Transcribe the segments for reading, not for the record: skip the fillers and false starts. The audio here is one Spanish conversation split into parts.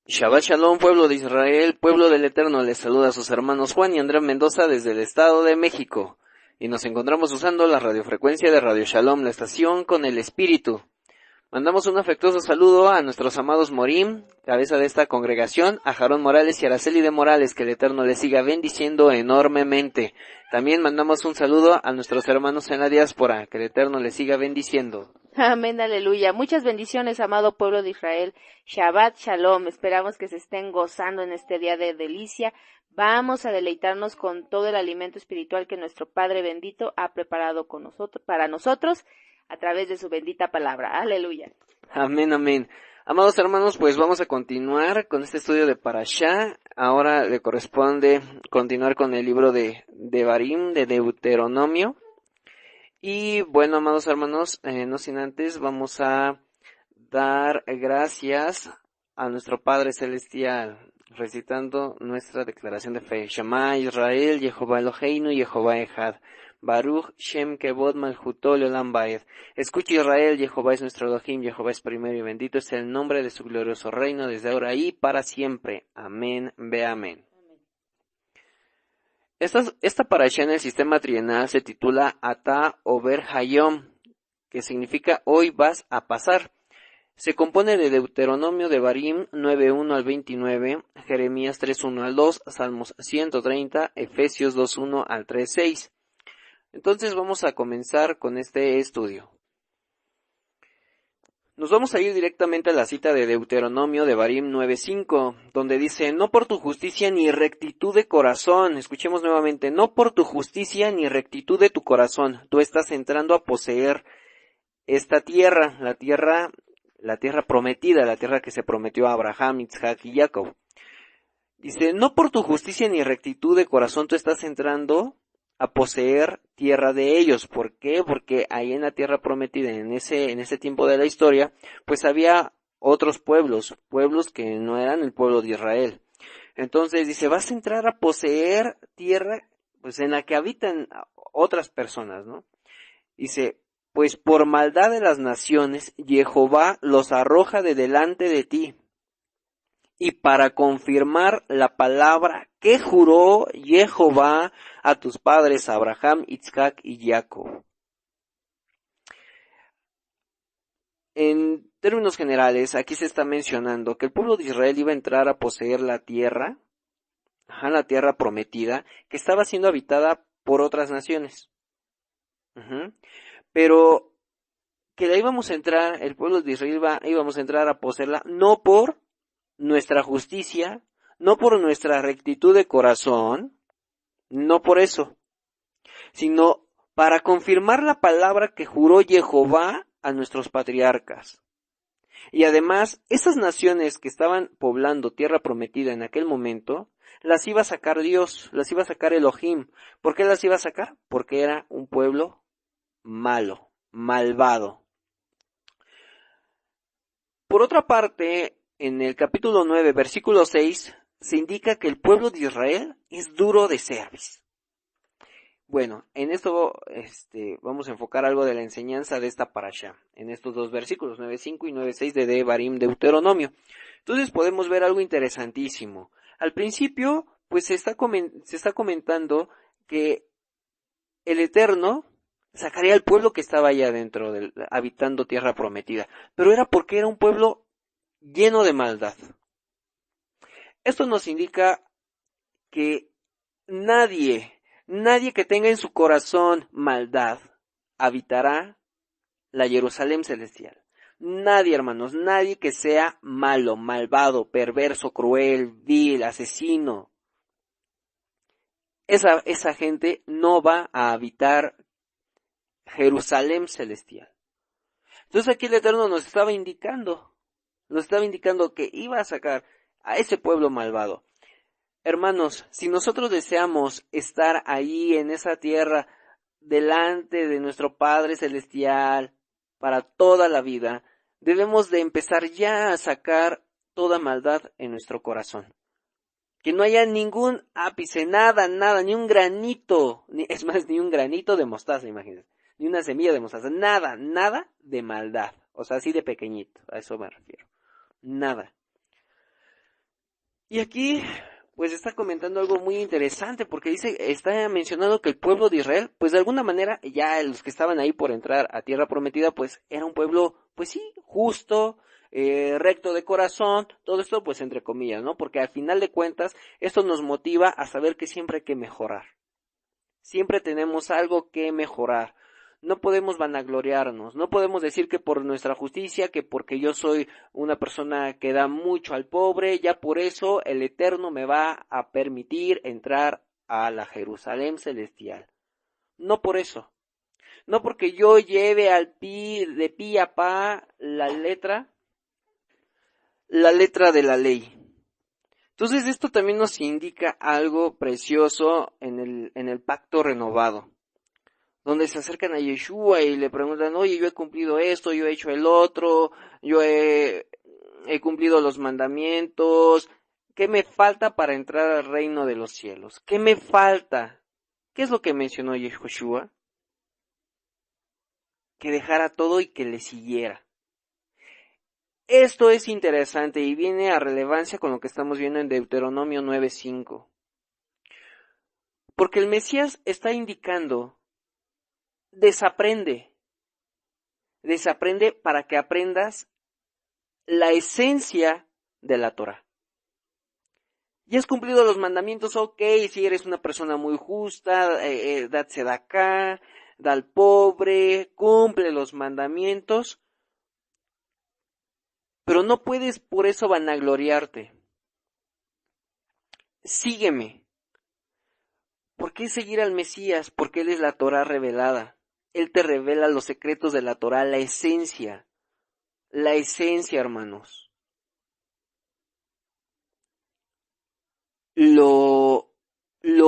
Shabbat Shalom, pueblo de Israel, pueblo del Eterno, les saluda a sus hermanos Juan y Andrés Mendoza desde el Estado de México. Y nos encontramos usando la radiofrecuencia de Radio Shalom, la estación con el espíritu. Mandamos un afectuoso saludo a nuestros amados Morim, cabeza de esta congregación, a Jarón Morales y Araceli de Morales, que el Eterno les siga bendiciendo enormemente. También mandamos un saludo a nuestros hermanos en la diáspora, que el Eterno les siga bendiciendo. Amén, aleluya. Muchas bendiciones, amado pueblo de Israel. Shabbat Shalom. Esperamos que se estén gozando en este día de delicia. Vamos a deleitarnos con todo el alimento espiritual que nuestro Padre bendito ha preparado para nosotros a través de su bendita palabra. Aleluya. Amén, amén. Amados hermanos, pues vamos a continuar con este estudio de Parashá. Ahora le corresponde continuar con el libro de Devarim, de Deuteronomio. Y bueno, amados hermanos, no sin antes vamos a dar gracias a nuestro Padre Celestial, recitando nuestra declaración de fe. Shema Israel, Jehová Eloheinu, Jehová Echad. Baruch Shem Kevod Malchuto Leolam Vaed. Escucha Israel, Jehová es nuestro Elohim, Jehová es primero y bendito es el nombre de su glorioso reino desde ahora y para siempre. Amén, ve amén. Esta parashá en el sistema trienal se titula Ata Over Hayom, que significa hoy vas a pasar. Se compone de Deuteronomio de Devarim 9:1 al 29, Jeremías 3:1 al 2, Salmos 130, Efesios 2:1 al 3:6. Entonces vamos a comenzar con este estudio. Nos vamos a ir directamente a la cita de Deuteronomio de Devarim 9:5, donde dice, no por tu justicia ni rectitud de corazón, escuchemos nuevamente, no por tu justicia ni rectitud de tu corazón, tú estás entrando a poseer esta tierra, la tierra prometida, la tierra que se prometió a Abraham, Isaac y Jacob. Dice, no por tu justicia ni rectitud de corazón tú estás entrando a poseer tierra de ellos. ¿Por qué? Porque ahí en la tierra prometida, en ese tiempo de la historia, pues había otros pueblos que no eran el pueblo de Israel. Entonces dice, vas a entrar a poseer tierra, pues en la que habitan otras personas, ¿no? Dice, pues por maldad de las naciones, Jehová los arroja de delante de ti. Y para confirmar la palabra que juró Jehová a tus padres Abraham, Isaac y Jacob. En términos generales, aquí se está mencionando que el pueblo de Israel iba a entrar a poseer la tierra prometida, que estaba siendo habitada por otras naciones. Pero que la íbamos a entrar, el pueblo de Israel íbamos a entrar a poseerla, no por nuestra justicia, no por nuestra rectitud de corazón, no por eso, sino para confirmar la palabra que juró Jehová a nuestros patriarcas. Y además, esas naciones que estaban poblando tierra prometida en aquel momento, las iba a sacar Dios, las iba a sacar Elohim. ¿Por qué las iba a sacar? Porque era un pueblo malo, malvado. Por otra parte, en el capítulo 9, versículo 6, se indica que el pueblo de Israel es duro de cerviz. Bueno, en esto vamos a enfocar algo de la enseñanza de esta parashá, en estos dos versículos, 9:5 y 9:6 de Devarim, Deuteronomio. Entonces podemos ver algo interesantísimo. Al principio, pues se está comentando que el Eterno sacaría al pueblo que estaba allá adentro, habitando tierra prometida, pero era porque era un pueblo lleno de maldad. Esto nos indica que nadie que tenga en su corazón maldad habitará la Jerusalén celestial. Nadie, hermanos, nadie que sea malo, malvado, perverso, cruel, vil, asesino. Esa gente no va a habitar Jerusalén celestial. Entonces aquí el Eterno nos estaba indicando que iba a sacar a ese pueblo malvado. Hermanos, si nosotros deseamos estar ahí en esa tierra delante de nuestro Padre Celestial para toda la vida, debemos de empezar ya a sacar toda maldad en nuestro corazón. Que no haya ningún ápice, nada, ni un granito, ni un granito de mostaza, imagínense, ni una semilla de mostaza, nada de maldad, o sea, así de pequeñito, a eso me refiero, nada. Y aquí, pues está comentando algo muy interesante, porque está mencionando que el pueblo de Israel, pues de alguna manera, ya los que estaban ahí por entrar a tierra prometida, pues era un pueblo, pues sí, justo, recto de corazón, todo esto pues entre comillas, ¿no? Porque al final de cuentas, esto nos motiva a saber que siempre hay que mejorar. Siempre tenemos algo que mejorar. No podemos vanagloriarnos, no podemos decir que por nuestra justicia, que porque yo soy una persona que da mucho al pobre, ya por eso el Eterno me va a permitir entrar a la Jerusalén celestial. No por eso. No porque yo lleve de pi a pa la letra de la ley. Entonces esto también nos indica algo precioso en el pacto renovado, donde se acercan a Yeshua y le preguntan, oye, yo he cumplido esto, yo he hecho el otro, he cumplido los mandamientos, ¿qué me falta para entrar al reino de los cielos? ¿Qué me falta? ¿Qué es lo que mencionó Yeshua? Que dejara todo y que le siguiera. Esto es interesante y viene a relevancia con lo que estamos viendo en Deuteronomio 9:5. Porque el Mesías está indicando, desaprende para que aprendas la esencia de la Torah. Ya has cumplido los mandamientos, ok, si eres una persona muy justa, da tzedaká, da al pobre, cumple los mandamientos, pero no puedes por eso vanagloriarte. Sígueme. ¿Por qué seguir al Mesías? Porque Él es la Torah revelada. Él te revela los secretos de la Torah, la esencia, hermanos. Lo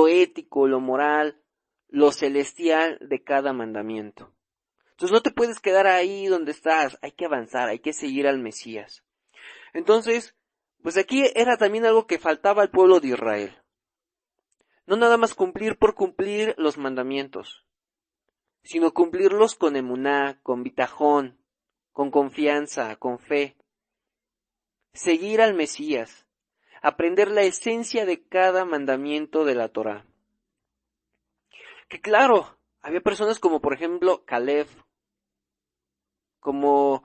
ético, lo moral, lo celestial de cada mandamiento. Entonces no te puedes quedar ahí donde estás, hay que avanzar, hay que seguir al Mesías. Entonces, pues aquí era también algo que faltaba al pueblo de Israel. No nada más cumplir por cumplir los mandamientos, sino cumplirlos con emuná, con bitajón, con confianza, con fe. Seguir al Mesías, aprender la esencia de cada mandamiento de la Torah. Que claro, había personas como por ejemplo Caleb, como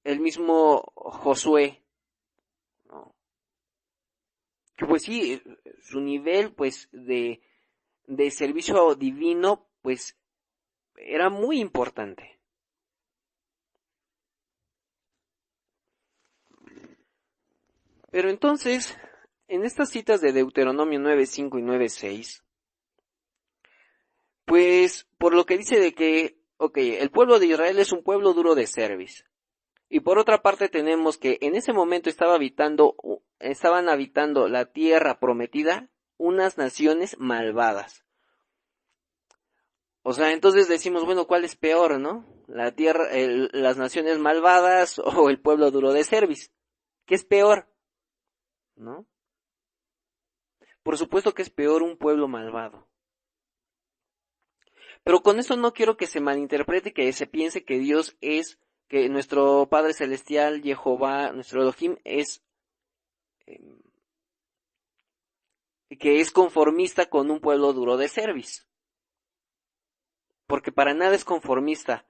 el mismo Josué, ¿no? Que pues sí, su nivel pues de servicio divino pues era muy importante. Pero entonces, en estas citas de Deuteronomio 9:5 y 9:6, pues por lo que dice de que, el pueblo de Israel es un pueblo duro de cerviz. Y por otra parte tenemos que en ese momento estaban habitando la tierra prometida unas naciones malvadas. O sea, entonces decimos, bueno, ¿cuál es peor, no? Las naciones malvadas o el pueblo duro de cerviz. ¿Qué es peor? ¿No? Por supuesto que es peor un pueblo malvado. Pero con esto no quiero que se malinterprete, que se piense que Dios es, que nuestro Padre Celestial, Jehová, nuestro Elohim que es conformista con un pueblo duro de cerviz. Porque para nada es conformista.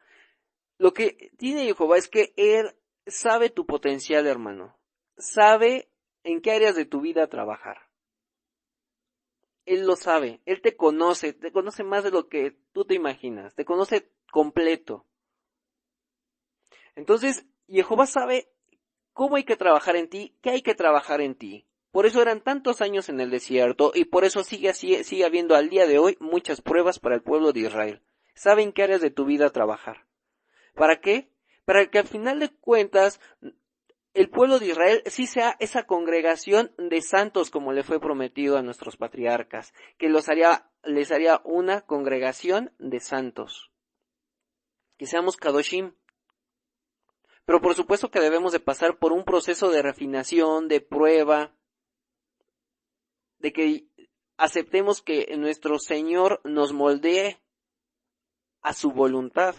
Lo que tiene Jehová es que Él sabe tu potencial, hermano. Sabe en qué áreas de tu vida trabajar. Él lo sabe, Él te conoce más de lo que tú te imaginas, te conoce completo. Entonces, Jehová sabe cómo hay que trabajar en ti, qué hay que trabajar en ti. Por eso eran tantos años en el desierto y por eso sigue habiendo al día de hoy muchas pruebas para el pueblo de Israel. Sabe en qué áreas de tu vida trabajar. ¿Para qué? Para que al final de cuentas el pueblo de Israel sí sea esa congregación de santos como le fue prometido a nuestros patriarcas, que les haría una congregación de santos. Que seamos Kadoshim. Pero por supuesto que debemos de pasar por un proceso de refinación, de prueba, de que aceptemos que nuestro Señor nos moldee a su voluntad.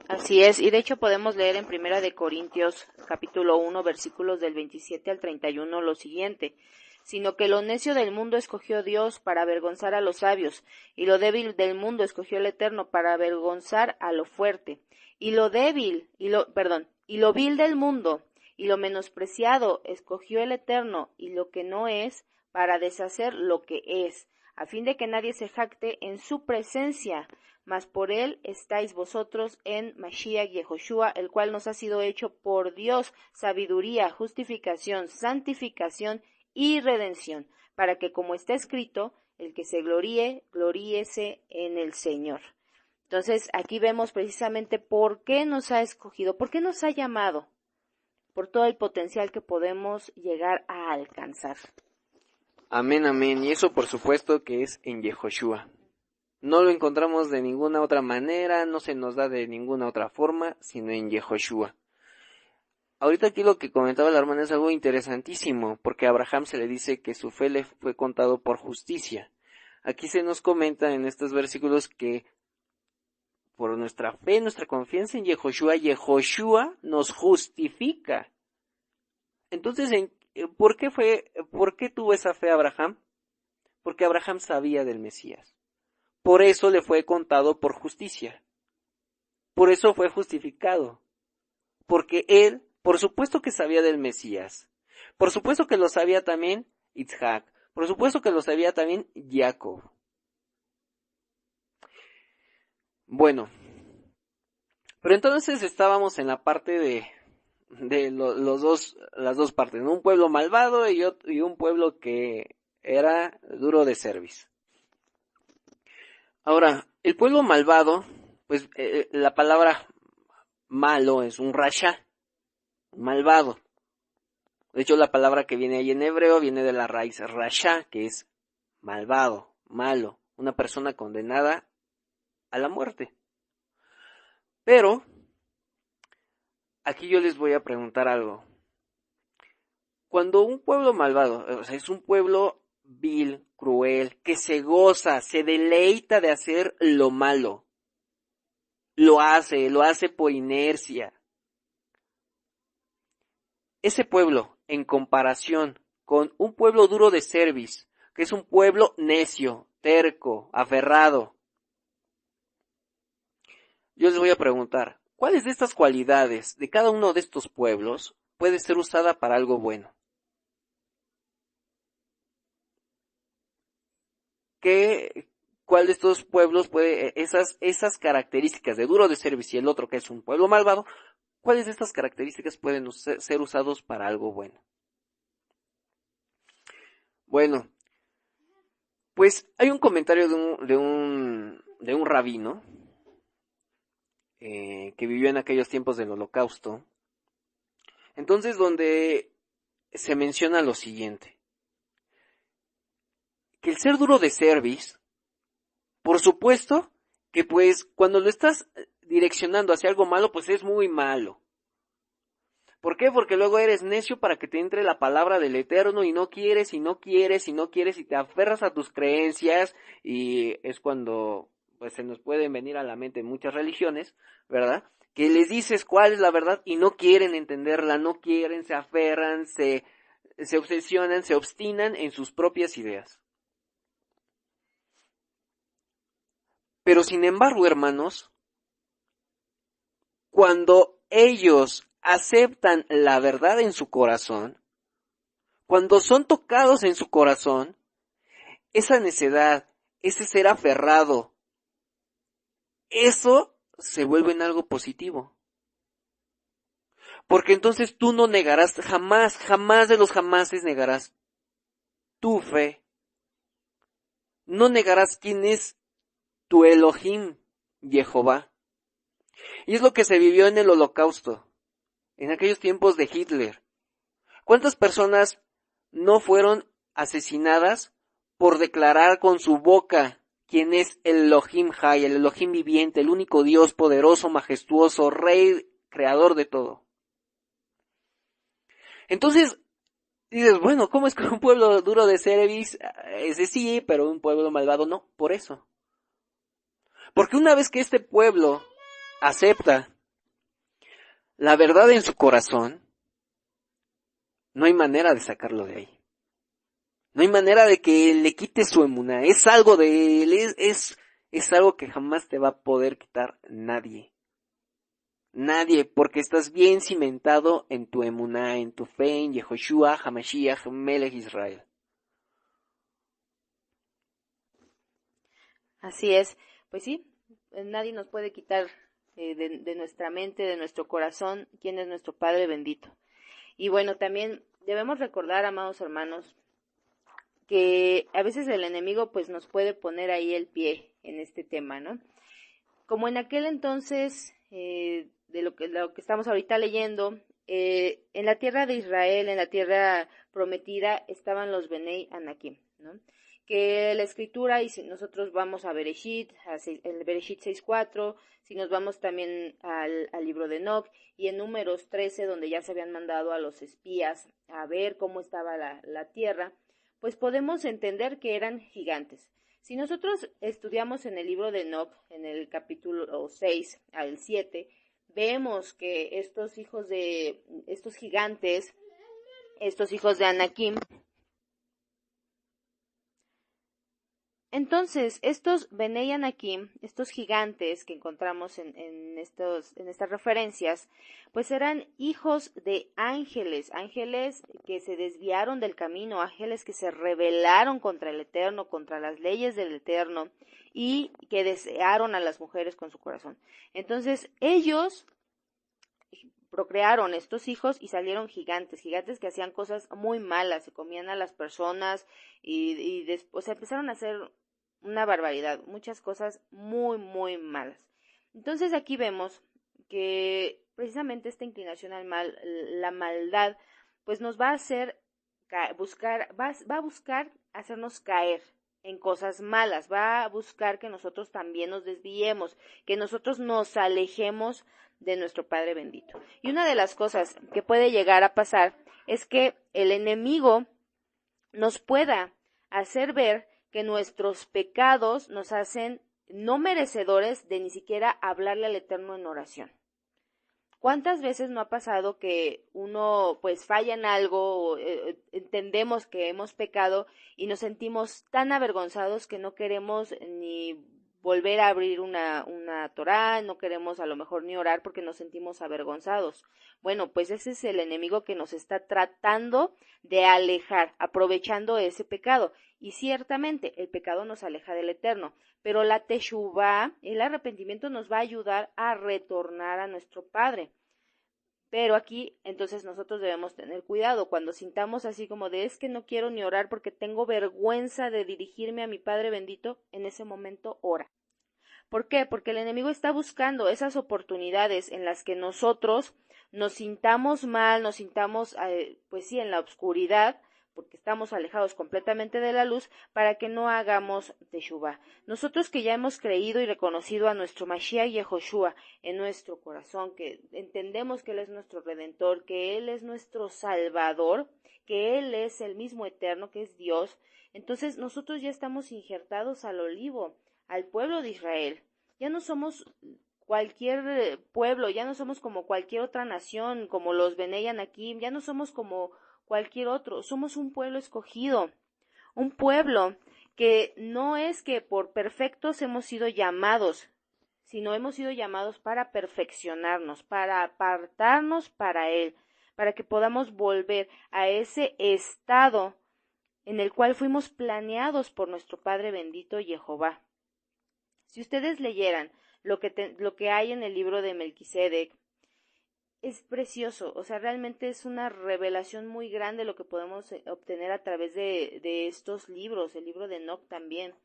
Así es, y de hecho podemos leer en Primera de Corintios, capítulo 1, versículos del 27 al 31 lo siguiente: sino que lo necio del mundo escogió Dios para avergonzar a los sabios, y lo débil del mundo escogió el Eterno para avergonzar a lo fuerte, y lo vil del mundo, y lo menospreciado escogió el Eterno, y lo que no es, para deshacer lo que es, a fin de que nadie se jacte en su presencia. Mas por él estáis vosotros en Mashiach Yehoshua, el cual nos ha sido hecho por Dios sabiduría, justificación, santificación y redención, para que, como está escrito, el que se gloríe, gloríese en el Señor. Entonces, aquí vemos precisamente por qué nos ha escogido, por qué nos ha llamado, por todo el potencial que podemos llegar a alcanzar. Amén, amén. Y eso por supuesto que es en Yehoshua. No lo encontramos de ninguna otra manera, no se nos da de ninguna otra forma, sino en Yehoshua. Ahorita aquí lo que comentaba la hermana es algo interesantísimo, porque a Abraham se le dice que su fe le fue contado por justicia. Aquí se nos comenta en estos versículos que por nuestra fe, nuestra confianza en Yehoshua, Yehoshua nos justifica. Entonces, ¿por qué tuvo esa fe Abraham? Porque Abraham sabía del Mesías. Por eso le fue contado por justicia. Por eso fue justificado. Porque él, por supuesto que sabía del Mesías. Por supuesto que lo sabía también Isaac. Por supuesto que lo sabía también Jacob. Bueno, pero entonces estábamos en la parte de las dos partes, ¿no? Un pueblo malvado y un pueblo que era duro de cerviz. Ahora, el pueblo malvado, pues la palabra malo es un rasha, malvado. De hecho, la palabra que viene ahí en hebreo viene de la raíz rasha, que es malvado, malo, una persona condenada a la muerte. Pero aquí yo les voy a preguntar algo. Cuando un pueblo malvado, o sea, es un pueblo vil, cruel, que se goza, se deleita de hacer lo malo, lo hace por inercia. Ese pueblo, en comparación con un pueblo duro de cerviz, que es un pueblo necio, terco, aferrado, yo les voy a preguntar, ¿cuáles de estas cualidades de cada uno de estos pueblos puede ser usada para algo bueno? ¿Cuál de estos pueblos puede, esas características de duro de cerviz y el otro que es un pueblo malvado, cuáles de estas características pueden ser usados para algo bueno? Bueno, pues hay un comentario de un rabino que vivió en aquellos tiempos del Holocausto, entonces donde se menciona lo siguiente: que el ser duro de cerviz, por supuesto que pues cuando lo estás direccionando hacia algo malo, pues es muy malo. ¿Por qué? Porque luego eres necio para que te entre la palabra del Eterno y no quieres y te aferras a tus creencias, y es cuando pues se nos pueden venir a la mente muchas religiones, ¿verdad? Que les dices cuál es la verdad y no quieren entenderla, no quieren, se aferran, se obsesionan, se obstinan en sus propias ideas. Pero sin embargo, hermanos, cuando ellos aceptan la verdad en su corazón, cuando son tocados en su corazón, esa necedad, ese ser aferrado, eso se vuelve en algo positivo. Porque entonces tú no negarás, jamás de los jamases negarás tu fe. No negarás quién es tu Elohim, Jehová. Y es lo que se vivió en el Holocausto, en aquellos tiempos de Hitler. ¿Cuántas personas no fueron asesinadas por declarar con su boca quién es el Elohim Hay, el Elohim viviente, el único Dios poderoso, majestuoso, Rey, creador de todo? Entonces, dices, bueno, ¿cómo es que un pueblo duro de cerviz, ese sí, pero un pueblo malvado no? Por eso. Porque una vez que este pueblo acepta la verdad en su corazón, no hay manera de sacarlo de ahí. No hay manera de que le quite su emuná. Es algo de él, es algo que jamás te va a poder quitar nadie. Nadie, porque estás bien cimentado en tu emuná, en tu fe, en Yehoshua, Hamashiach, Melech Israel. Así es, pues sí, nadie nos puede quitar de nuestra mente, de nuestro corazón, quién es nuestro Padre bendito. Y bueno, también debemos recordar, amados hermanos, que a veces el enemigo pues nos puede poner ahí el pie en este tema, ¿no? Como en aquel entonces, de lo que estamos ahorita leyendo, en la tierra de Israel, en la tierra prometida, estaban los Benei Anakim, ¿no? Que la escritura, y si nosotros vamos a Bereshit, el Bereshit 6:4, si nos vamos también al libro de Enoc, y en Números 13, donde ya se habían mandado a los espías a ver cómo estaba la tierra, pues podemos entender que eran gigantes. Si nosotros estudiamos en el libro de Enoc, en el capítulo 6 al 7, vemos que estos gigantes, estos hijos de Anakim, entonces, estos Benei Anakim, estos gigantes que encontramos en estas referencias, pues eran hijos de ángeles que se desviaron del camino, ángeles que se rebelaron contra el Eterno, contra las leyes del Eterno, y que desearon a las mujeres con su corazón. Entonces, ellos procrearon estos hijos y salieron gigantes que hacían cosas muy malas, se comían a las personas y después empezaron a hacer una barbaridad, muchas cosas muy, muy malas. Entonces aquí vemos que precisamente esta inclinación al mal, la maldad, pues nos va a hacer va a buscar hacernos caer en cosas malas, va a buscar que nosotros también nos desviemos, que nosotros nos alejemos de nuestro Padre bendito. Y una de las cosas que puede llegar a pasar es que el enemigo nos pueda hacer ver que nuestros pecados nos hacen no merecedores de ni siquiera hablarle al Eterno en oración. ¿Cuántas veces no ha pasado que uno pues falla en algo, entendemos que hemos pecado y nos sentimos tan avergonzados que no queremos ni volver a abrir una Torá, no queremos a lo mejor ni orar porque nos sentimos avergonzados? Bueno, pues ese es el enemigo que nos está tratando de alejar, aprovechando ese pecado. Y ciertamente el pecado nos aleja del Eterno, pero la teshuvá, el arrepentimiento, nos va a ayudar a retornar a nuestro Padre. Pero aquí, entonces, nosotros debemos tener cuidado cuando sintamos así como de es que no quiero ni orar porque tengo vergüenza de dirigirme a mi Padre bendito, en ese momento ora. ¿Por qué? Porque el enemigo está buscando esas oportunidades en las que nosotros nos sintamos mal, nos sintamos, pues sí, en la oscuridad, porque estamos alejados completamente de la luz, para que no hagamos teshuvá. Nosotros que ya hemos creído y reconocido a nuestro Mashiach Yehoshua en nuestro corazón, que entendemos que Él es nuestro Redentor, que Él es nuestro Salvador, que Él es el mismo Eterno, que es Dios, entonces nosotros ya estamos injertados al olivo, al pueblo de Israel. Ya no somos cualquier pueblo, ya no somos como cualquier otra nación, como los Benei Anakim, ya no somos como cualquier otro, somos un pueblo escogido, un pueblo que no es que por perfectos hemos sido llamados, sino hemos sido llamados para perfeccionarnos, para apartarnos para Él, para que podamos volver a ese estado en el cual fuimos planeados por nuestro Padre bendito Jehová. Si ustedes leyeran lo que hay en el libro de Melquisedec, es precioso, o sea, realmente es una revelación muy grande lo que podemos obtener a través de estos libros, el libro de Enoc también.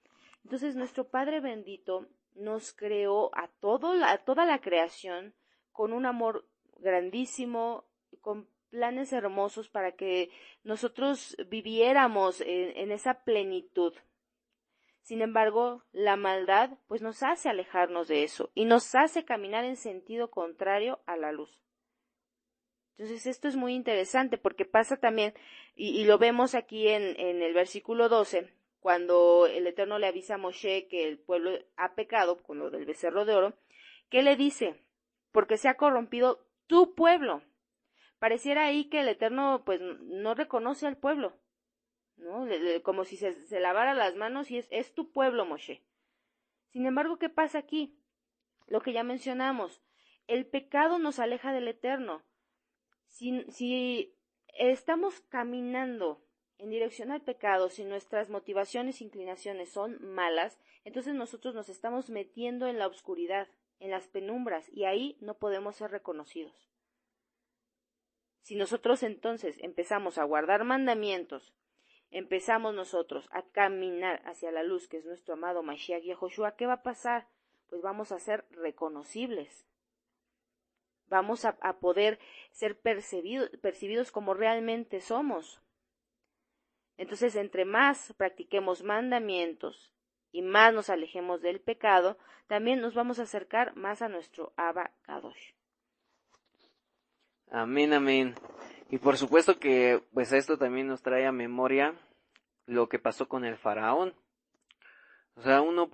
Entonces, nuestro Padre bendito nos creó a toda la creación con un amor grandísimo, con planes hermosos para que nosotros viviéramos en esa plenitud. Sin embargo, la maldad pues nos hace alejarnos de eso y nos hace caminar en sentido contrario a la luz. Entonces esto es muy interesante porque pasa también, y lo vemos aquí en el versículo 12, cuando el Eterno le avisa a Moshe que el pueblo ha pecado con lo del becerro de oro, ¿qué le dice? Porque se ha corrompido tu pueblo. Pareciera ahí que el Eterno pues no reconoce al pueblo, ¿no? Como si se lavara las manos y es tu pueblo, Moshe. Sin embargo, ¿qué pasa aquí? Lo que ya mencionamos, el pecado nos aleja del Eterno. Si estamos caminando en dirección al pecado, si nuestras motivaciones e inclinaciones son malas, entonces nosotros nos estamos metiendo en la oscuridad, en las penumbras, y ahí no podemos ser reconocidos. Si nosotros entonces empezamos a guardar mandamientos, empezamos nosotros a caminar hacia la luz, que es nuestro amado Mashiach Yehoshua, ¿qué va a pasar? Pues vamos a ser reconocibles. Vamos a poder ser percibidos como realmente somos. Entonces, entre más practiquemos mandamientos y más nos alejemos del pecado, también nos vamos a acercar más a nuestro Abba Kadosh. Amén, amén. Y por supuesto que pues esto también nos trae a memoria lo que pasó con el faraón. O sea, uno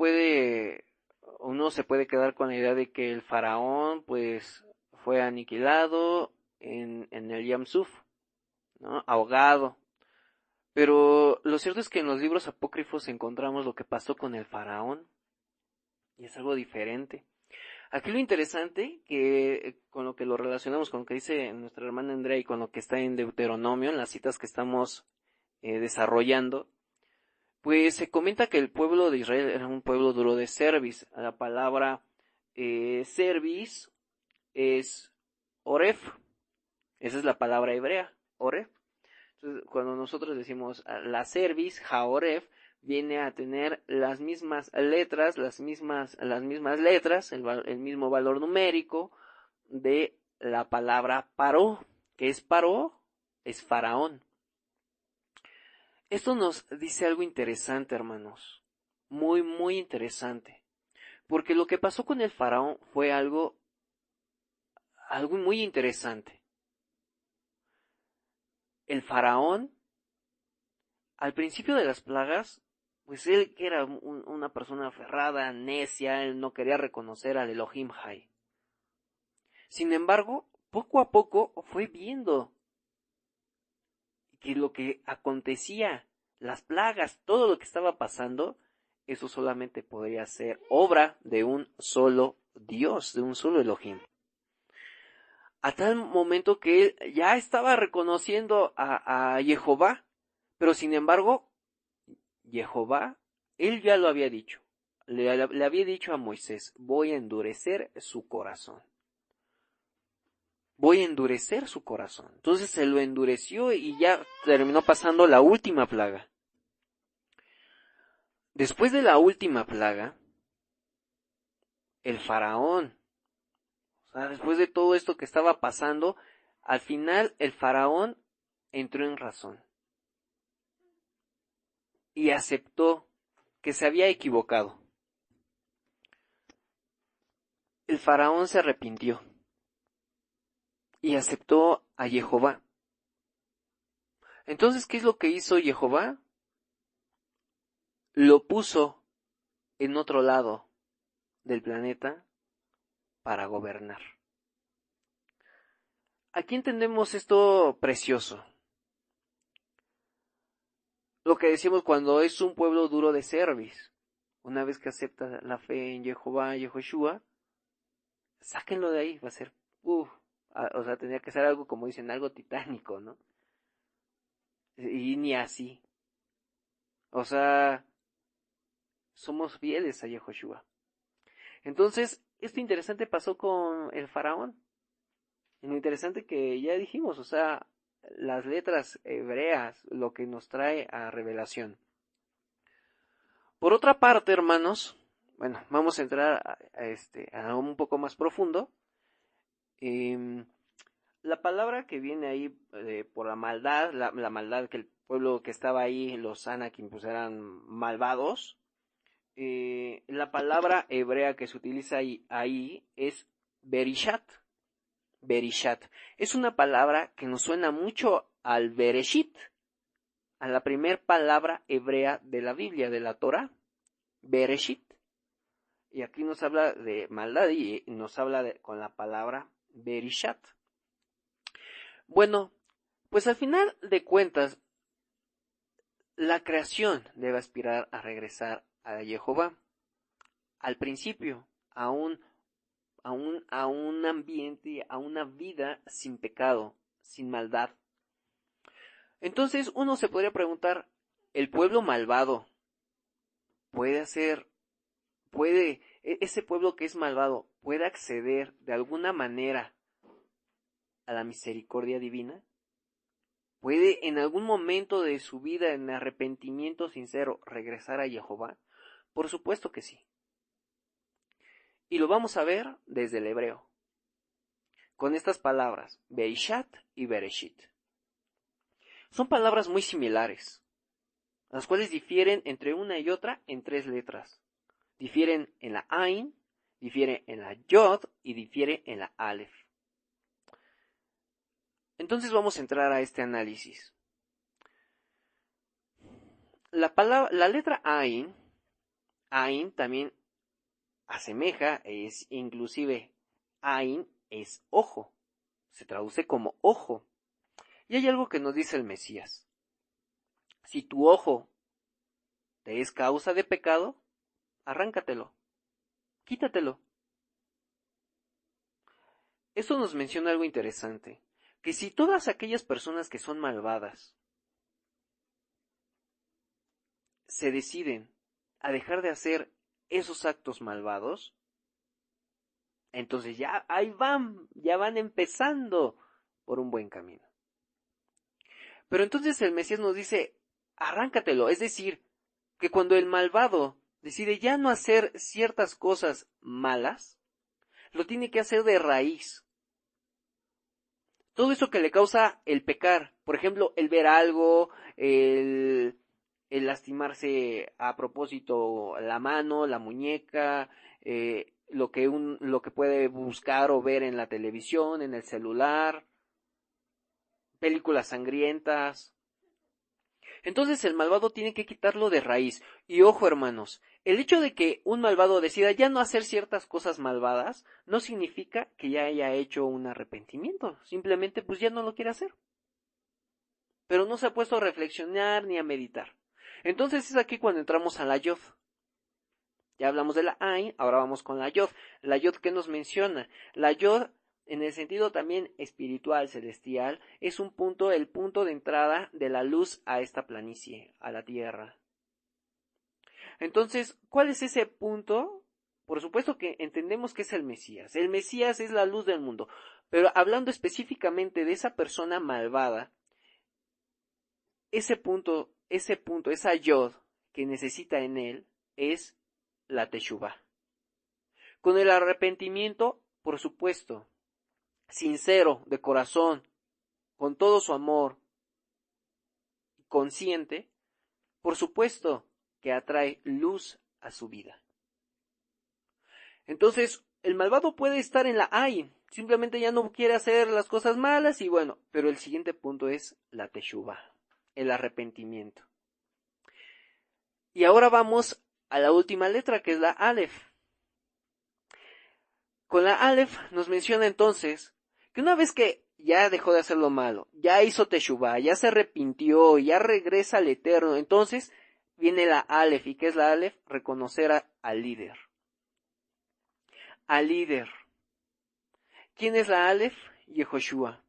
se puede quedar con la idea de que el faraón pues fue aniquilado en el Yam Suf, ¿no? Ahogado. Pero lo cierto es que en los libros apócrifos encontramos lo que pasó con el faraón y es algo diferente. Aquí lo interesante, que con lo que lo relacionamos con lo que dice nuestra hermana Andrea y con lo que está en Deuteronomio, en las citas que estamos desarrollando, pues se comenta que el pueblo de Israel era un pueblo duro de cerviz. La palabra cerviz es oref. Esa es la palabra hebrea, oref. Entonces, cuando nosotros decimos la cerviz, jaoref, viene a tener las mismas letras, las mismas letras, el mismo valor numérico de la palabra paró, que es paró, es faraón. Esto nos dice algo interesante, hermanos, muy, muy interesante, porque lo que pasó con el faraón fue algo muy interesante. El faraón, al principio de las plagas, pues él que era una persona aferrada, necia, él no quería reconocer al Elohim Jai. Sin embargo, poco a poco fue viendo que lo que acontecía, las plagas, todo lo que estaba pasando, eso solamente podría ser obra de un solo Dios, de un solo Elohim. A tal momento que él ya estaba reconociendo a Jehová, pero sin embargo, Jehová, él ya lo había dicho, le había dicho a Moisés, voy a endurecer su corazón. Voy a endurecer su corazón. Entonces se lo endureció y ya terminó pasando la última plaga. Después de la última plaga, el faraón, o sea, después de todo esto que estaba pasando, al final el faraón entró en razón y aceptó que se había equivocado. El faraón se arrepintió y aceptó a Jehová. Entonces, ¿qué es lo que hizo Jehová? Lo puso en otro lado del planeta para gobernar. Aquí entendemos esto precioso. Lo que decimos cuando es un pueblo duro de cerviz. Una vez que acepta la fe en Jehová, Yehoshua, sáquenlo de ahí, va a ser, o sea, tendría que ser algo, como dicen, algo titánico, ¿no? Y ni así. O sea, somos fieles a Yehoshua. Entonces, esto interesante pasó con el faraón. Y lo interesante que ya dijimos, o sea, las letras hebreas, lo que nos trae a revelación. Por otra parte, hermanos, bueno, vamos a entrar a un poco más profundo. La palabra que viene ahí por la maldad, la maldad que el pueblo que estaba ahí, los Anakim, pues eran malvados. La palabra hebrea que se utiliza ahí es Berishat. Berishat. Es una palabra que nos suena mucho al Bereshit, a la primer palabra hebrea de la Biblia, de la Torah, Bereshit. Y aquí nos habla de maldad y nos habla con la palabra Berishat. Bueno, pues al final de cuentas, la creación debe aspirar a regresar a Jehová, al principio, a un ambiente, a una vida sin pecado, sin maldad. Entonces uno se podría preguntar, ¿el pueblo malvado ese pueblo que es malvado, puede acceder de alguna manera a la misericordia divina? ¿Puede en algún momento de su vida, en arrepentimiento sincero, regresar a Jehová? Por supuesto que sí. Y lo vamos a ver desde el hebreo, con estas palabras, Beishat y Bereshit. Son palabras muy similares, las cuales difieren entre una y otra en 3 letras. Difieren en la Ain, difiere en la Yod y difiere en la Aleph. Entonces vamos a entrar a este análisis. La letra Ain también asemeja, inclusive Ain es ojo, se traduce como ojo. Y hay algo que nos dice el Mesías. Si tu ojo te es causa de pecado, arráncatelo, quítatelo. Esto nos menciona algo interesante, que si todas aquellas personas que son malvadas se deciden a dejar de hacer esos actos malvados, entonces ya ahí ya van empezando por un buen camino. Pero entonces el Mesías nos dice, arráncatelo, es decir, que cuando el malvado decide ya no hacer ciertas cosas malas, lo tiene que hacer de raíz. Todo eso que le causa el pecar, por ejemplo, el ver algo, el lastimarse a propósito la mano, la muñeca, lo que puede buscar o ver en la televisión, en el celular, películas sangrientas. Entonces el malvado tiene que quitarlo de raíz. Y ojo, hermanos, el hecho de que un malvado decida ya no hacer ciertas cosas malvadas no significa que ya haya hecho un arrepentimiento. Simplemente pues ya no lo quiere hacer. Pero no se ha puesto a reflexionar ni a meditar. Entonces es aquí cuando entramos a la Yod. Ya hablamos de la Ain, ahora vamos con la Yod. La Yod, ¿qué nos menciona? La Yod, en el sentido también espiritual, celestial, es el punto de entrada de la luz a esta planicie, a la tierra. Entonces, ¿cuál es ese punto? Por supuesto que entendemos que es el Mesías. El Mesías es la luz del mundo. Pero hablando específicamente de esa persona malvada, ese punto, esa Yod que necesita en él es la Teshuvá. Con el arrepentimiento, por supuesto, sincero, de corazón, con todo su amor, consciente, por supuesto que atrae luz a su vida. Entonces, el malvado puede estar en la Ain, simplemente ya no quiere hacer las cosas malas y bueno, pero el siguiente punto es la Teshuvá, el arrepentimiento. Y ahora vamos a la última letra, que es la Aleph. Con la Aleph nos menciona entonces que una vez que ya dejó de hacer lo malo, ya hizo Teshuvá, ya se arrepintió, ya regresa al Eterno, entonces viene la Aleph. ¿Y qué es la Aleph? Reconocer al líder. Al líder. ¿Quién es la Aleph? Yehoshua.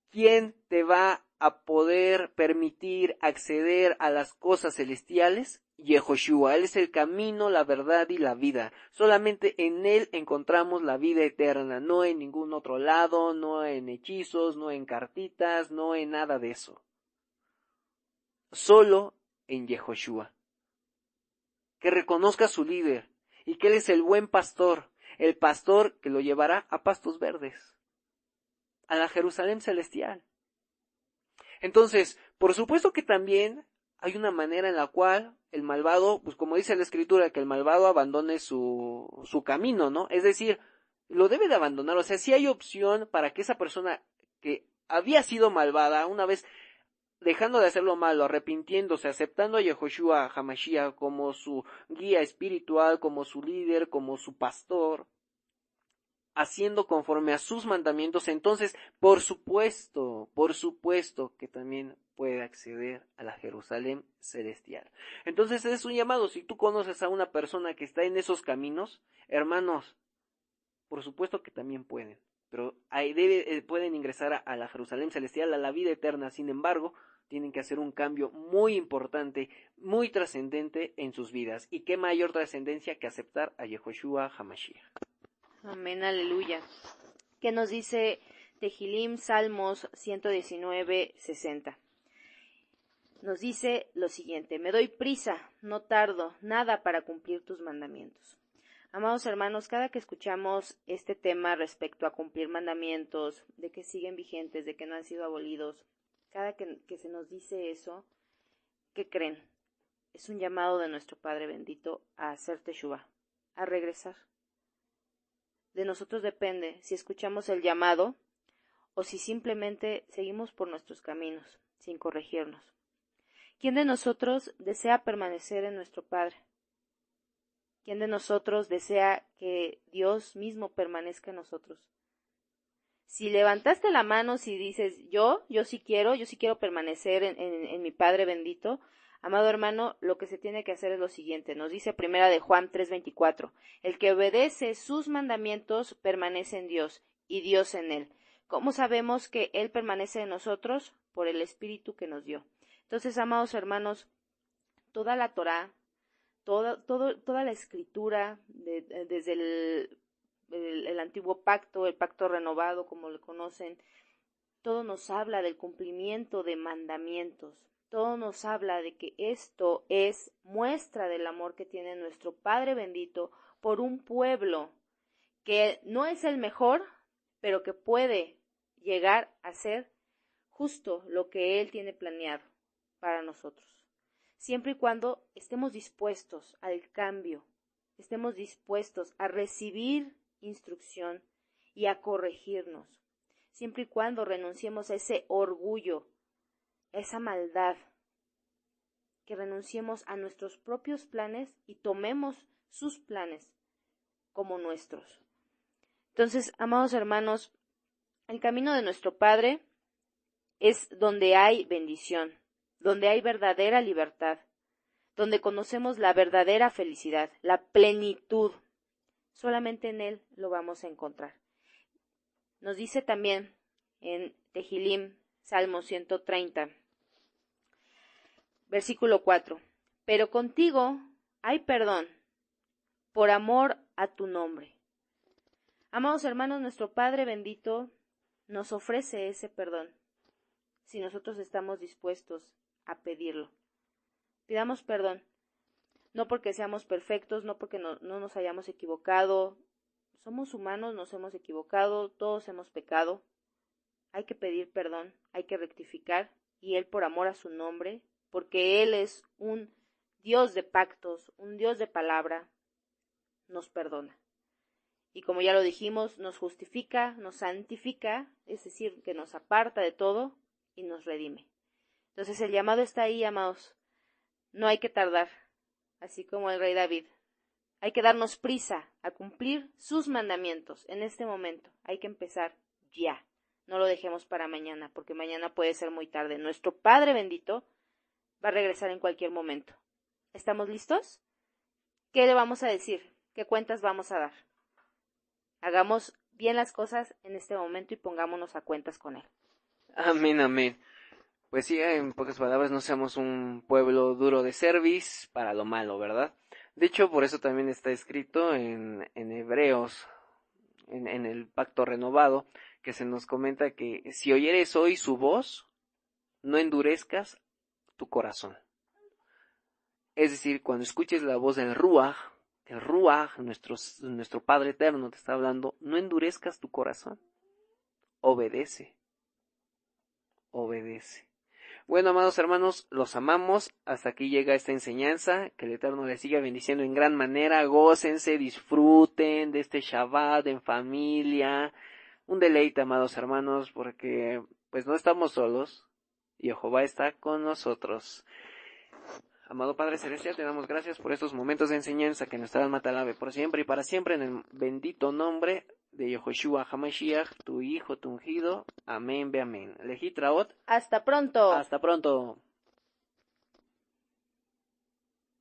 ¿Quién te va a poder permitir acceder a las cosas celestiales? Yehoshua. Él es el camino, la verdad y la vida. Solamente en Él encontramos la vida eterna, no en ningún otro lado, no en hechizos, no en cartitas, no en nada de eso. Solo en Yehoshua. Que reconozca a su líder y que Él es el buen pastor, el pastor que lo llevará a pastos verdes, a la Jerusalén celestial. Entonces, por supuesto que también hay una manera en la cual el malvado, pues como dice la Escritura, que el malvado abandone su camino, ¿no? Es decir, lo debe de abandonar. O sea, sí hay opción para que esa persona que había sido malvada, una vez dejando de hacer lo malo, arrepintiéndose, aceptando a Yehoshua HaMashiach como su guía espiritual, como su líder, como su pastor, haciendo conforme a sus mandamientos, entonces, por supuesto que también puede acceder a la Jerusalén celestial. Entonces es un llamado. Si tú conoces a una persona que está en esos caminos, hermanos, por supuesto que también pueden, pero pueden ingresar a la Jerusalén celestial, a la vida eterna. Sin embargo, tienen que hacer un cambio muy importante, muy trascendente en sus vidas. Y qué mayor trascendencia que aceptar a Yehoshua HaMashiach. Amén, aleluya. ¿Qué nos dice Tehilim, Salmos 119, 60? Nos dice lo siguiente: me doy prisa, no tardo nada para cumplir tus mandamientos. Amados hermanos, cada que escuchamos este tema respecto a cumplir mandamientos, de que siguen vigentes, de que no han sido abolidos, cada que se nos dice eso, ¿qué creen? Es un llamado de nuestro Padre bendito a hacer teshuvá, a regresar. De nosotros depende si escuchamos el llamado o si simplemente seguimos por nuestros caminos, sin corregirnos. ¿Quién de nosotros desea permanecer en nuestro Padre? ¿Quién de nosotros desea que Dios mismo permanezca en nosotros? Si levantaste la mano, si dices, yo sí quiero permanecer en mi Padre bendito, amado hermano, lo que se tiene que hacer es lo siguiente. Nos dice primera de Juan 3:24, el que obedece sus mandamientos permanece en Dios y Dios en él. ¿Cómo sabemos que Él permanece en nosotros? Por el Espíritu que nos dio. Entonces, amados hermanos, toda la Torá, toda la escritura, desde el antiguo pacto, el pacto renovado, como lo conocen, todo nos habla del cumplimiento de mandamientos. Todo nos habla de que esto es muestra del amor que tiene nuestro Padre bendito por un pueblo que no es el mejor, pero que puede llegar a ser justo lo que Él tiene planeado para nosotros. Siempre y cuando estemos dispuestos al cambio, estemos dispuestos a recibir instrucción y a corregirnos. Siempre y cuando renunciemos a ese orgullo, a esa maldad, que renunciemos a nuestros propios planes y tomemos sus planes como nuestros. Entonces, amados hermanos, el camino de nuestro Padre es donde hay bendición, donde hay verdadera libertad, donde conocemos la verdadera felicidad, la plenitud. Solamente en Él lo vamos a encontrar. Nos dice también en Tehilim, Salmo 130, versículo 4, pero contigo hay perdón, por amor a tu nombre. Amados hermanos, nuestro Padre bendito nos ofrece ese perdón, si nosotros estamos dispuestos a pedirlo. Pidamos perdón, no porque seamos perfectos, no porque no nos hayamos equivocado. Somos humanos, nos hemos equivocado, todos hemos pecado. Hay que pedir perdón, hay que rectificar, y Él por amor a su nombre, porque Él es un Dios de pactos, un Dios de palabra, nos perdona. Y como ya lo dijimos, nos justifica, nos santifica, es decir, que nos aparta de todo y nos redime. Entonces el llamado está ahí, amados. No hay que tardar, así como el rey David. Hay que darnos prisa a cumplir sus mandamientos en este momento. Hay que empezar ya. No lo dejemos para mañana, porque mañana puede ser muy tarde. Nuestro Padre bendito va a regresar en cualquier momento. ¿Estamos listos? ¿Qué le vamos a decir? ¿Qué cuentas vamos a dar? Hagamos bien las cosas en este momento y pongámonos a cuentas con Él. Amén, amén. Pues sí, en pocas palabras, no seamos un pueblo duro de cerviz para lo malo, ¿verdad? De hecho, por eso también está escrito en Hebreos, en el pacto renovado, que se nos comenta que si oyeres hoy su voz, no endurezcas tu corazón. Es decir, cuando escuches la voz del Ruaj, nuestro Padre eterno te está hablando, no endurezcas tu corazón. Obedece. Bueno, amados hermanos, los amamos. Hasta aquí llega esta enseñanza. Que el Eterno les siga bendiciendo en gran manera. Gócense, disfruten de este Shabbat en familia. Un deleite, amados hermanos, porque pues no estamos solos. Jehová está con nosotros. Amado Padre Celestial, te damos gracias por estos momentos de enseñanza que nos traen Matalabe por siempre y para siempre en el bendito nombre de Yehoshua HaMashiach, tu Hijo, tu ungido. Amén, ve amén. Lejitraot. Hasta pronto. Hasta pronto.